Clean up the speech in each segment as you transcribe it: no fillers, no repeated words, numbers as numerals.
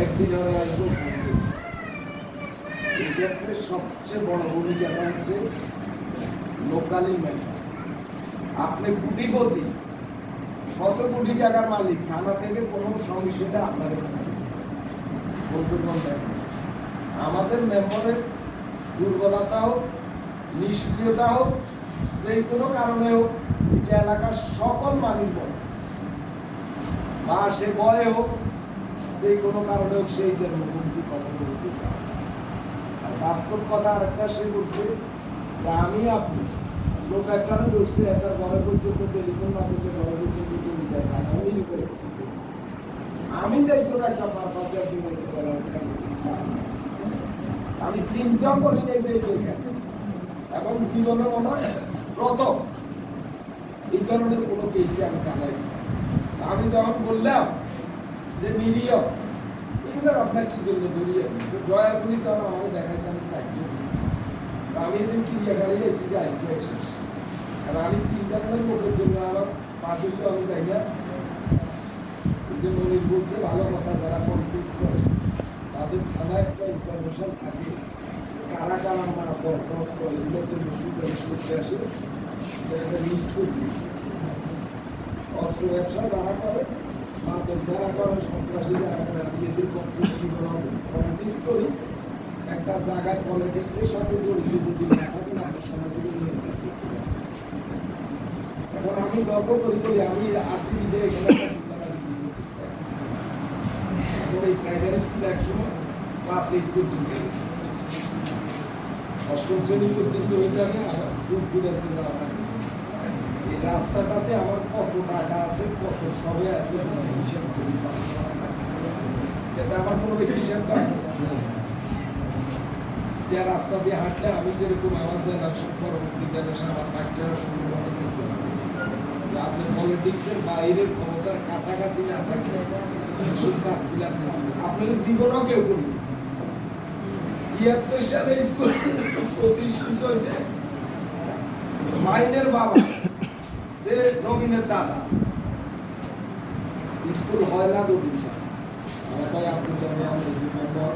একদিন ওরা আসবো। এক্ষেত্রে সবচেয়ে বড় ভূমিকাটা হচ্ছে লোকালি ম্যাটার। আপনি কোটিপতি, শত কোটি টাকার মালিক, থানা থেকে কোনো সমস্যাটা আপনার এখানে আমাদের মেম্বারের দুর্বলতা হোক, নিষ্ক্রিয়তা হোক, যে কোনো কারণে হোক, এটা এলাকার সকল মানুষ বলে বা সে বয়ে হোক, যে কোনো কারণে হোক, সেইটার মুখোমুখি কথা বলতে চায়। আর বাস্তব কথা আরেকটা সে বলছে যে আমি আপনি লোক একটা ধরছে এটার ঘরে পর্যন্ত টেলিফোন না দিলে ঘরে পর্যন্ত চলে যায়, থানা নিরুপায়। আমি যাই কোনো একটা পারপাসে আপনি আমি চিন্তা করি নাই যে এটা এখানে, এবং জীবনে মনে হয় প্রথম এই ধরনের কোনো কেসে আমি থানায় গেছি। আমি যখন বললাম যে নিরীহ এগুলো আপনার কি জন্য ধরিয়ে ড্রয়ার পুলিশ যখন আমাকে দেখাইছে আমি কার্য আমি এদিন ক্রিয়া গাড়ি এসেছি যে আজকে এসে, কারণ আমি 3 ধরনের লোকের জন্য আমার পাঁচগুলো আমি যাই না। যে মনির বলছে ভালো কথা, যারা পলিটিক্স করে তাদের থানায় একটা ইনফরমেশন থাকে কারা কারা আমার দরখাস্ত এগুলোর জন্য সুপারিশ করতে আসে, একটা লিস্ট করে দিই। অস্ত্র ব্যবসা যারা করে, মাদক যারা করে, সন্ত্রাসী যারা করে, আমি এদের পলিটিক্স করি। একটা জায়গায় পলিটিক্সের সাথে জড়িত যদি না থাকে না, সমাজে নিয়ে কাজ করতে পারে। এখন আমি গর্ব করি বলি আমি আসি বিদে এখানে এই প্রাইমারি স্কুলে একসময় ক্লাস 8 পর্যন্ত, 8ম শ্রেণী পর্যন্ত হয়ে যাবে, আমার দূর দূরান্তে যাওয়া লাগে। এই রাস্তাটাতে আমার কত টাকা আছে, কত সবে আছে হিসাব করি, যাতে আমার কোনো ব্যক্তি হিসাব তো আছে যে রাস্তা দিয়ে হাঁটলে আমি যেরকম আওয়াজ জেনারেশন, পরবর্তী জেনারেশন আমার বাচ্চারা সুন্দরভাবে যেতে পারে। আপনি পলিটিক্সের বাইরের ক্ষমতার কাছাকাছি না থাকলে সব কাজগুলো আপনি আপনার জীবনও কেউ করি। ৭২ সালে স্কুল প্রতিষ্ঠিত হয়েছে, মাইনের বাবা সে নবীনের দাদা, স্কুল হয় না দবিন আমার ভাই আব্দুল্লাহ মেম্বার,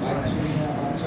বাচ্চা